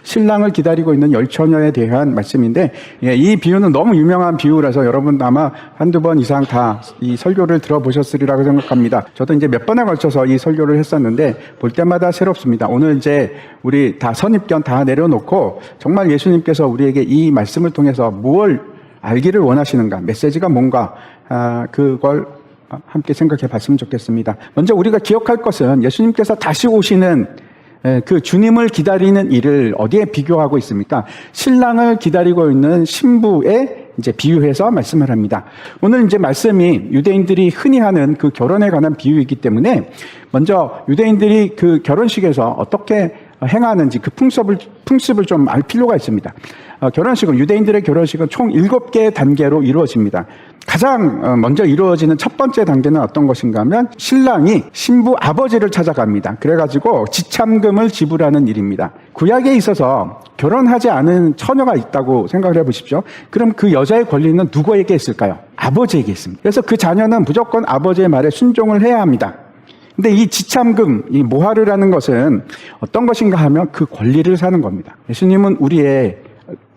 신랑을 기다리고 있는 열처녀에 대한 말씀인데, 이 비유는 너무 유명한 비유라서 여러분 아마 한두 번 이상 다 이 설교를 들어보셨으리라고 생각합니다. 저도 이제 몇 번에 걸쳐서 이 설교를 했었는데 볼 때마다 새롭습니다. 오늘 이제 우리 다 선입견 다 내려놓고 정말 예수님께서 우리에게 이 말씀을 통해서 무엇을 알기를 원하시는가, 메시지가 뭔가, 그걸 함께 생각해 봤으면 좋겠습니다. 먼저 우리가 기억할 것은 예수님께서 다시 오시는 그 주님을 기다리는 일을 어디에 비교하고 있습니까? 신랑을 기다리고 있는 신부에 이제 비유해서 말씀을 합니다. 오늘 이제 말씀이 유대인들이 흔히 하는 그 결혼에 관한 비유이기 때문에 먼저 유대인들이 그 결혼식에서 어떻게 행하는지 그 풍습을 좀 알 필요가 있습니다. 유대인들의 결혼식은 총 7개의 단계로 이루어집니다. 가장 먼저 이루어지는 첫 번째 단계는 어떤 것인가 하면 신랑이 신부 아버지를 찾아갑니다. 그래가지고 지참금을 지불하는 일입니다. 구약에 있어서 결혼하지 않은 처녀가 있다고 생각을 해보십시오. 그럼 그 여자의 권리는 누구에게 있을까요? 아버지에게 있습니다. 그래서 그 자녀는 무조건 아버지의 말에 순종을 해야 합니다. 근데 이 지참금, 이 모하르라는 것은 어떤 것인가 하면 그 권리를 사는 겁니다. 예수님은 우리의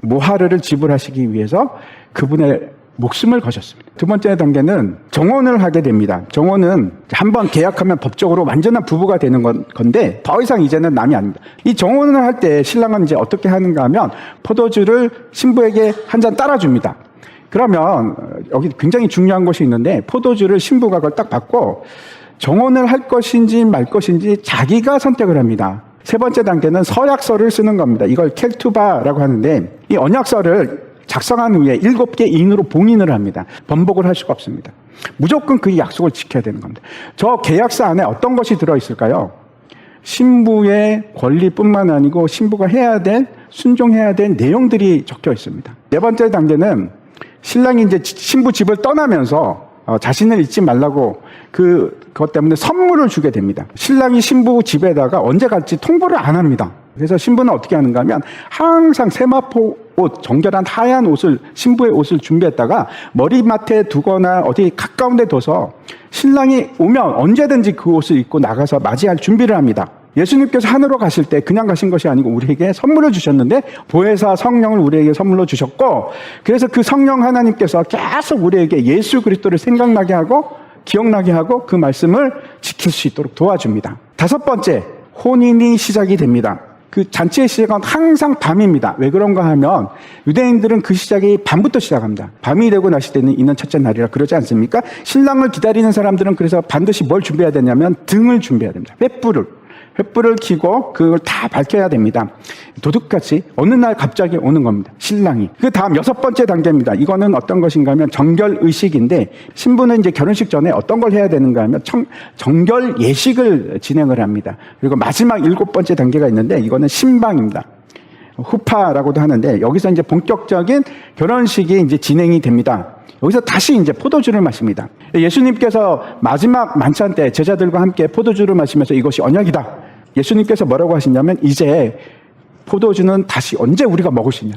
모하르를 지불하시기 위해서 그분의 목숨을 거셨습니다. 두 번째 단계는 정혼을 하게 됩니다. 정혼은 한번 계약하면 법적으로 완전한 부부가 되는 건데 더 이상 이제는 남이 아닙니다. 이 정혼을 할 때 신랑은 이제 어떻게 하는가 하면 포도주를 신부에게 한 잔 따라줍니다. 그러면 여기 굉장히 중요한 것이 있는데 포도주를 신부가 그걸 딱 받고 정혼을 할 것인지 말 것인지 자기가 선택을 합니다. 세 번째 단계는 서약서를 쓰는 겁니다. 이걸 켈투바라고 하는데 이 언약서를 작성한 후에 7개 인으로 봉인을 합니다. 번복을 할 수가 없습니다. 무조건 그 약속을 지켜야 되는 겁니다. 저 계약서 안에 어떤 것이 들어있을까요? 신부의 권리뿐만 아니고 신부가 해야 될, 순종해야 될 내용들이 적혀 있습니다. 네 번째 단계는 신랑이 이제 신부 집을 떠나면서 자신을 잊지 말라고 그것 때문에 선물을 주게 됩니다. 신랑이 신부 집에다가 언제 갈지 통보를 안 합니다. 그래서 신부는 어떻게 하는가 하면 항상 세마포 옷, 정결한 하얀 옷을, 신부의 옷을 준비했다가 머리맡에 두거나 어디 가까운 데 둬서 신랑이 오면 언제든지 그 옷을 입고 나가서 맞이할 준비를 합니다. 예수님께서 하늘로 가실 때 그냥 가신 것이 아니고 우리에게 선물을 주셨는데 보혜사 성령을 우리에게 선물로 주셨고, 그래서 그 성령 하나님께서 계속 우리에게 예수 그리스도를 생각나게 하고 기억나게 하고 그 말씀을 지킬 수 있도록 도와줍니다. 다섯 번째, 혼인이 시작이 됩니다. 그 잔치의 시작은 항상 밤입니다. 왜 그런가 하면 유대인들은 그 시작이 밤부터 시작합니다. 밤이 되고 나시 때는 이는 첫째 날이라 그러지 않습니까? 신랑을 기다리는 사람들은 그래서 반드시 뭘 준비해야 되냐면 등을 준비해야 됩니다. 횃불을 켜고 그걸 다 밝혀야 됩니다. 도둑같이 어느 날 갑자기 오는 겁니다. 신랑이. 그 다음 6번째 단계입니다. 이거는 어떤 것인가 하면 정결의식인데, 신부는 이제 결혼식 전에 어떤 걸 해야 되는가 하면 정결 예식을 진행을 합니다. 그리고 마지막 7번째 단계가 있는데 이거는 신방입니다. 후파라고도 하는데 여기서 이제 본격적인 결혼식이 이제 진행이 됩니다. 여기서 다시 이제 포도주를 마십니다. 예수님께서 마지막 만찬 때 제자들과 함께 포도주를 마시면서 이것이 언약이다. 예수님께서 뭐라고 하시냐면 이제 포도주는 다시 언제 우리가 먹을 수 있냐.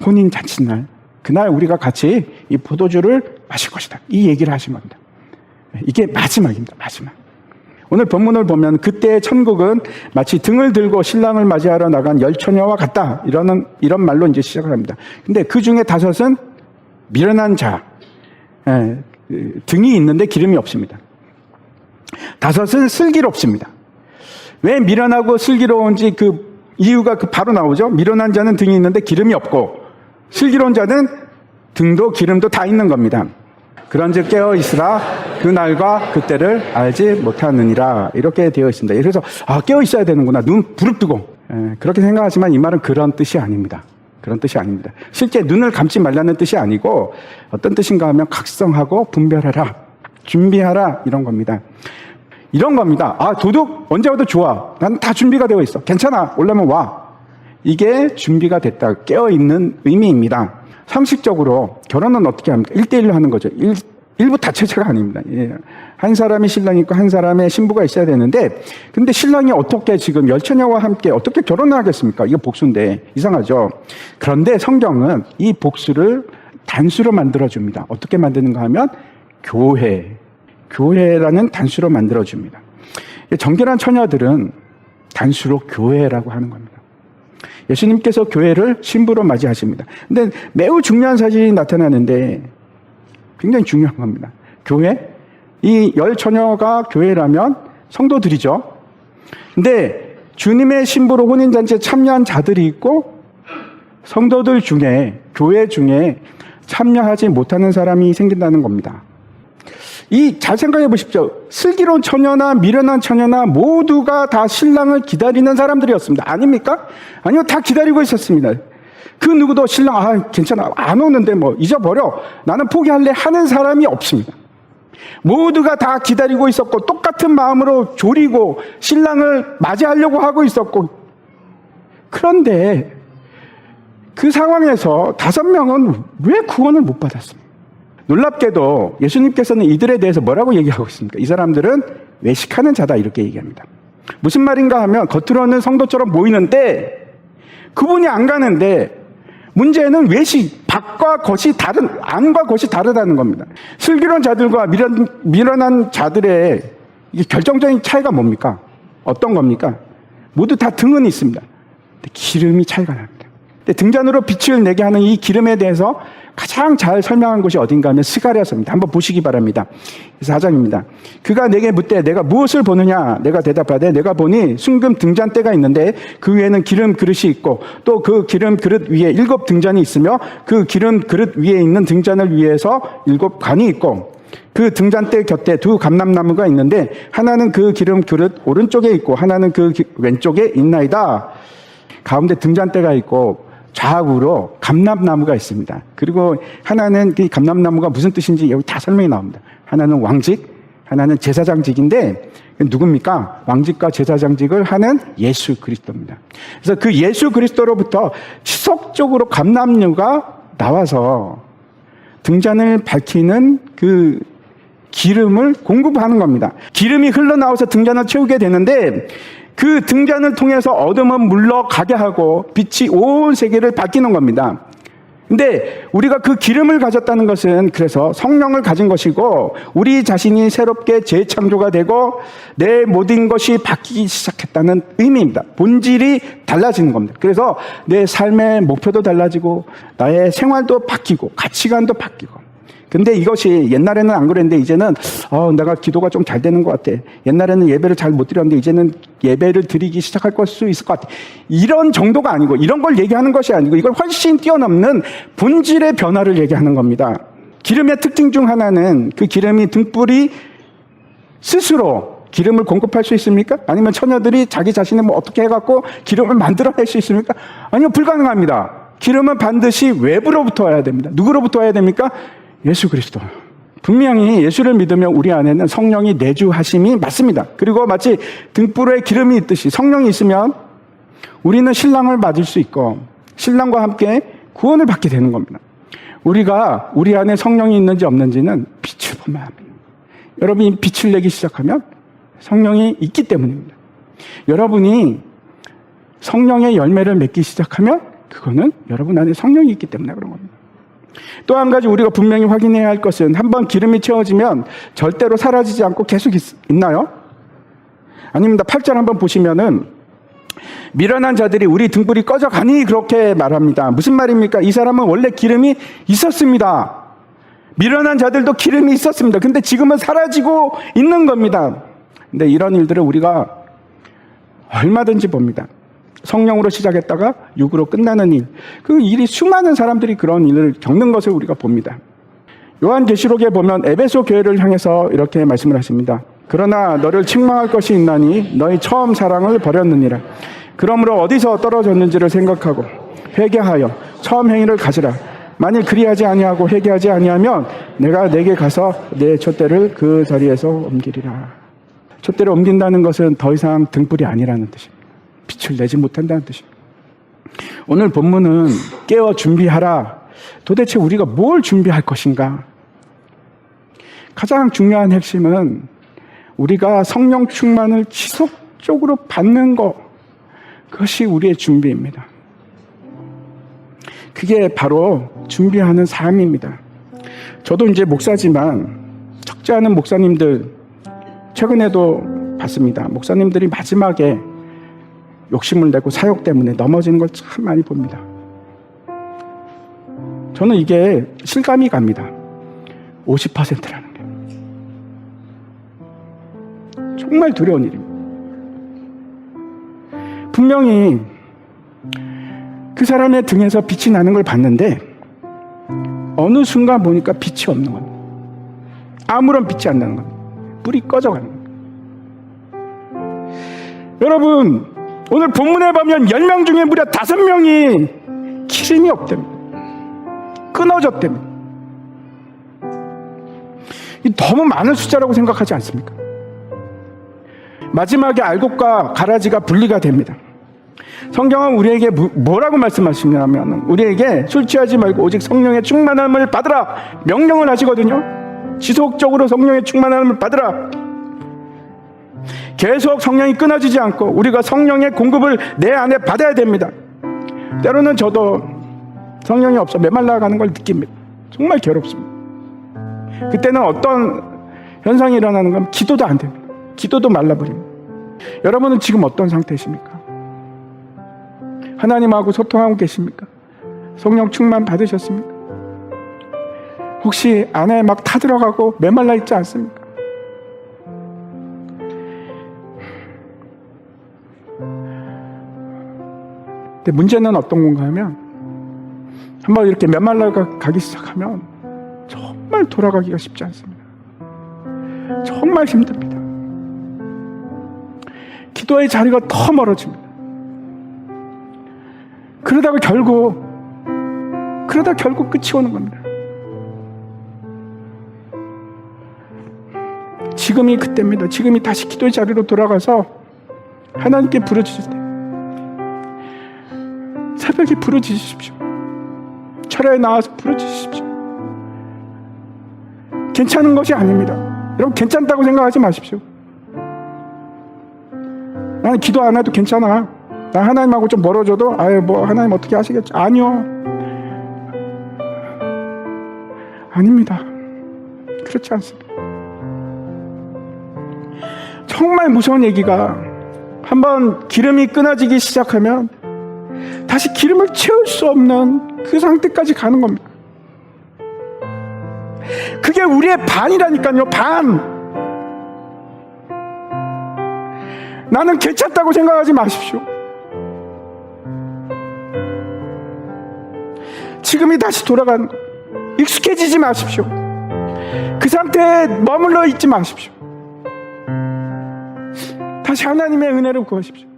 혼인 잔치날. 그날 우리가 같이 이 포도주를 마실 것이다. 이 얘기를 하신 겁니다. 이게 마지막입니다. 마지막. 오늘 본문을 보면 그때의 천국은 마치 등을 들고 신랑을 맞이하러 나간 열처녀와 같다. 이런 말로 이제 시작을 합니다. 근데 그 중에 5은 미련한 자. 등이 있는데 기름이 없습니다. 5은 슬기롭습니다. 왜 미련하고 슬기로운지 그 이유가 바로 나오죠. 미련한 자는 등이 있는데 기름이 없고 슬기로운 자는 등도 기름도 다 있는 겁니다. 그런즉 깨어 있으라 그 날과 그때를 알지 못하느니라 이렇게 되어 있습니다. 그래서 깨어 있어야 되는구나. 눈 부릅뜨고 그렇게 생각하지만 이 말은 그런 뜻이 아닙니다. 그런 뜻이 아닙니다. 실제 눈을 감지 말라는 뜻이 아니고 어떤 뜻인가 하면 각성하고 분별하라, 준비하라 이런 겁니다. 이런 겁니다. 도둑 언제 와도 좋아. 난 다 준비가 되어 있어. 괜찮아. 올라면 와. 이게 준비가 됐다. 깨어있는 의미입니다. 상식적으로 결혼은 어떻게 합니까? 1대1로 하는 거죠. 일부 다체제가 아닙니다. 한 사람이 신랑이 있고 한 사람의 신부가 있어야 되는데, 근데 신랑이 어떻게 지금 열처녀와 함께 어떻게 결혼을 하겠습니까? 이거 복수인데 이상하죠. 그런데 성경은 이 복수를 단수로 만들어줍니다. 어떻게 만드는가 하면 교회라는 단수로 만들어줍니다. 정결한 처녀들은 단수로 교회라고 하는 겁니다. 예수님께서 교회를 신부로 맞이하십니다. 근데 매우 중요한 사실이 나타나는데 굉장히 중요한 겁니다. 교회? 이 열 처녀가 교회라면 성도들이죠. 근데 주님의 신부로 혼인잔치에 참여한 자들이 있고 성도들 중에, 교회 중에 참여하지 못하는 사람이 생긴다는 겁니다. 잘 생각해 보십시오. 슬기로운 처녀나 미련한 처녀나 모두가 다 신랑을 기다리는 사람들이었습니다. 아닙니까? 아니요, 다 기다리고 있었습니다. 그 누구도 신랑, 괜찮아, 안 오는데 뭐 잊어버려, 나는 포기할래 하는 사람이 없습니다. 모두가 다 기다리고 있었고 똑같은 마음으로 조리고 신랑을 맞이하려고 하고 있었고, 그런데 그 상황에서 5명은 왜 구원을 못 받았습니까? 놀랍게도 예수님께서는 이들에 대해서 뭐라고 얘기하고 있습니까? 이 사람들은 외식하는 자다, 이렇게 얘기합니다. 무슨 말인가 하면 겉으로는 성도처럼 보이는데 그분이 안 가는데 문제는 외식, 밖과 겉이 다른, 안과 겉이 다르다는 겁니다. 슬기로운 자들과 미련한 자들의 이게 결정적인 차이가 뭡니까? 어떤 겁니까? 모두 다 등은 있습니다. 근데 기름이 차이가 납니다. 근데 등잔으로 빛을 내게 하는 이 기름에 대해서 가장 잘 설명한 곳이 어딘가 하면 스가랴서입니다. 한번 보시기 바랍니다. 4장입니다. 그가 내게 묻되 내가 무엇을 보느냐? 내가 대답하되 내가 보니 순금 등잔대가 있는데 그 위에는 기름 그릇이 있고 또 그 기름 그릇 위에 7 등잔이 있으며 그 기름 그릇 위에 있는 등잔을 위에서 7 관이 있고 그 등잔대 곁에 2 감람나무가 있는데 하나는 그 기름 그릇 오른쪽에 있고 하나는 그 왼쪽에 있나이다. 가운데 등잔대가 있고 좌우로 감람나무가 있습니다. 그리고 하나는 그 감람나무가 무슨 뜻인지 여기 다 설명이 나옵니다. 하나는 왕직, 하나는 제사장직인데 누굽니까? 왕직과 제사장직을 하는 예수 그리스도입니다. 그래서 그 예수 그리스도로부터 지속적으로 감람류가 나와서 등잔을 밝히는 그 기름을 공급하는 겁니다. 기름이 흘러나와서 등잔을 채우게 되는데 그 등잔을 통해서 어둠은 물러가게 하고 빛이 온 세계를 밝히는 겁니다. 근데 우리가 그 기름을 가졌다는 것은 그래서 성령을 가진 것이고 우리 자신이 새롭게 재창조가 되고 내 모든 것이 바뀌기 시작했다는 의미입니다. 본질이 달라지는 겁니다. 그래서 내 삶의 목표도 달라지고 나의 생활도 바뀌고 가치관도 바뀌고. 근데 이것이 옛날에는 안 그랬는데 이제는 내가 기도가 좀 잘 되는 것 같아. 옛날에는 예배를 잘 못 드렸는데 이제는 예배를 드리기 시작할 수 있을 것 같아. 이런 정도가 아니고 이런 걸 얘기하는 것이 아니고 이걸 훨씬 뛰어넘는 본질의 변화를 얘기하는 겁니다. 기름의 특징 중 하나는 그 기름이 등불이 스스로 기름을 공급할 수 있습니까? 아니면 처녀들이 자기 자신을 뭐 어떻게 해갖고 기름을 만들어낼 수 있습니까? 아니요, 불가능합니다. 기름은 반드시 외부로부터 와야 됩니다. 누구로부터 와야 됩니까? 예수 그리스도. 분명히 예수를 믿으면 우리 안에는 성령이 내주하심이 맞습니다. 그리고 마치 등불에 기름이 있듯이 성령이 있으면 우리는 신랑을 맞을 수 있고 신랑과 함께 구원을 받게 되는 겁니다. 우리가 우리 안에 성령이 있는지 없는지는 빛을 보면 합니다. 여러분이 빛을 내기 시작하면 성령이 있기 때문입니다. 여러분이 성령의 열매를 맺기 시작하면 그거는 여러분 안에 성령이 있기 때문에 그런 겁니다. 또 한 가지 우리가 분명히 확인해야 할 것은 한번 기름이 채워지면 절대로 사라지지 않고 계속 있나요? 아닙니다. 8절 한번 보시면은 미련한 자들이 우리 등불이 꺼져가니 그렇게 말합니다. 무슨 말입니까? 이 사람은 원래 기름이 있었습니다. 미련한 자들도 기름이 있었습니다. 근데 지금은 사라지고 있는 겁니다. 근데 이런 일들을 우리가 얼마든지 봅니다. 성령으로 시작했다가 육으로 끝나는 일. 그 일이 수많은 사람들이 그런 일을 겪는 것을 우리가 봅니다. 요한계시록에 보면 에베소 교회를 향해서 이렇게 말씀을 하십니다. 그러나 너를 책망할 것이 있나니 너희 처음 사랑을 버렸느니라. 그러므로 어디서 떨어졌는지를 생각하고 회개하여 처음 행위를 가지라. 만일 그리하지 아니하고 회개하지 아니하면 내가 내게 가서 내 촛대를 그 자리에서 옮기리라. 촛대를 옮긴다는 것은 더 이상 등불이 아니라는 뜻입니다. 빛을 내지 못한다는 뜻입니다. 오늘 본문은 깨어 준비하라. 도대체 우리가 뭘 준비할 것인가? 가장 중요한 핵심은 우리가 성령 충만을 지속적으로 받는 것, 그것이 우리의 준비입니다. 그게 바로 준비하는 삶입니다. 저도 이제 목사지만 적지 않은 목사님들 최근에도 봤습니다. 목사님들이 마지막에 욕심을 내고 사욕 때문에 넘어지는 걸 참 많이 봅니다. 저는 이게 실감이 갑니다. 50%라는 게 정말 두려운 일입니다. 분명히 그 사람의 등에서 빛이 나는 걸 봤는데 어느 순간 보니까 빛이 없는 겁니다. 아무런 빛이 안 나는 겁니다. 불이 꺼져가는 겁니다. 여러분, 오늘 본문에 보면 10명 중에 무려 5명이 기름이 없답니다. 끊어졌답니다. 이 너무 많은 숫자라고 생각하지 않습니까? 마지막에 알곡과 가라지가 분리가 됩니다. 성경은 우리에게 뭐라고 말씀하시냐면 우리에게 술 취하지 말고 오직 성령의 충만함을 받으라 명령을 하시거든요. 지속적으로 성령의 충만함을 받으라. 계속 성령이 끊어지지 않고 우리가 성령의 공급을 내 안에 받아야 됩니다. 때로는 저도 성령이 없어 메말라가는 걸 느낍니다. 정말 괴롭습니다. 그때는 어떤 현상이 일어나는 건 기도도 안 됩니다. 기도도 말라버립니다. 여러분은 지금 어떤 상태이십니까? 하나님하고 소통하고 계십니까? 성령 충만 받으셨습니까? 혹시 안에 막 타들어가고 메말라 있지 않습니까? 근데 문제는 어떤 건가 하면 한번 이렇게 메말라 가기 시작하면 정말 돌아가기가 쉽지 않습니다. 정말 힘듭니다. 기도의 자리가 더 멀어집니다. 그러다가 결국 끝이 오는 겁니다. 지금이 그때입니다. 지금이 다시 기도의 자리로 돌아가서 하나님께 부르짖을 때 새벽에 부르짖으십시오. 철야에 나와서 부르짖으십시오. 괜찮은 것이 아닙니다. 여러분 괜찮다고 생각하지 마십시오. 나는 기도 안 해도 괜찮아. 나 하나님하고 좀 멀어져도 뭐 하나님 어떻게 하시겠지. 아니요. 아닙니다. 그렇지 않습니다. 정말 무서운 얘기가 한번 기름이 끊어지기 시작하면 다시 기름을 채울 수 없는 그 상태까지 가는 겁니다. 그게 우리의 반이라니까요. 반. 나는 괜찮다고 생각하지 마십시오. 지금이 다시 돌아간 익숙해지지 마십시오. 그 상태에 머물러 있지 마십시오. 다시 하나님의 은혜를 구하십시오.